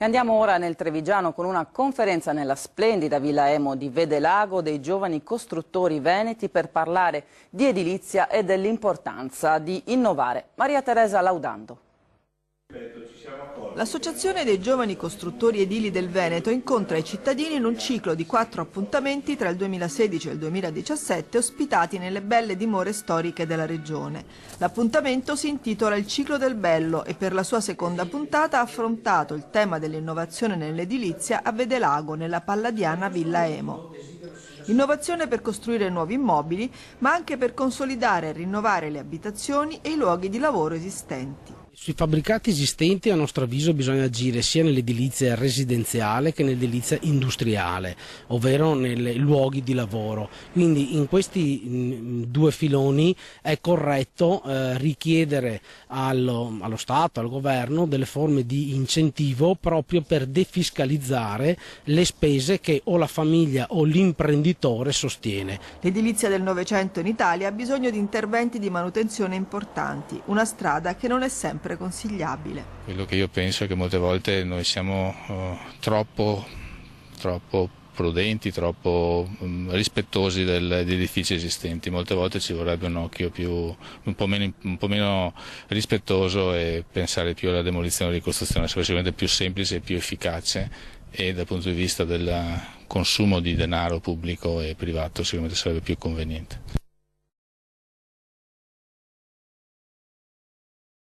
Andiamo ora nel Trevigiano con una conferenza nella splendida Villa Emo di Vedelago dei giovani costruttori veneti per parlare di edilizia e dell'importanza di innovare. Maria Teresa Laudando. L'Associazione dei giovani costruttori edili del Veneto incontra i cittadini in un ciclo di 4 appuntamenti tra il 2016 e il 2017 ospitati nelle belle dimore storiche della regione. L'appuntamento si intitola Il ciclo del bello e per la sua seconda puntata ha affrontato il tema dell'innovazione nell'edilizia a Vedelago, nella palladiana Villa Emo. Innovazione per costruire nuovi immobili, ma anche per consolidare e rinnovare le abitazioni e i luoghi di lavoro esistenti. Sui fabbricati esistenti a nostro avviso bisogna agire sia nell'edilizia residenziale che nell'edilizia industriale, ovvero nei luoghi di lavoro. Quindi in questi due filoni è corretto richiedere allo Stato, al governo, delle forme di incentivo proprio per defiscalizzare le spese che o la famiglia o l'imprenditore sostiene. L'edilizia del Novecento in Italia ha bisogno di interventi di manutenzione importanti, una strada che non è sempre consigliabile. Quello che io penso è che molte volte noi siamo troppo prudenti, troppo rispettosi degli edifici esistenti. Molte volte ci vorrebbe un occhio un po' meno rispettoso e pensare più alla demolizione e ricostruzione, sicuramente più semplice e più efficace, e dal punto di vista del consumo di denaro pubblico e privato sicuramente sarebbe più conveniente.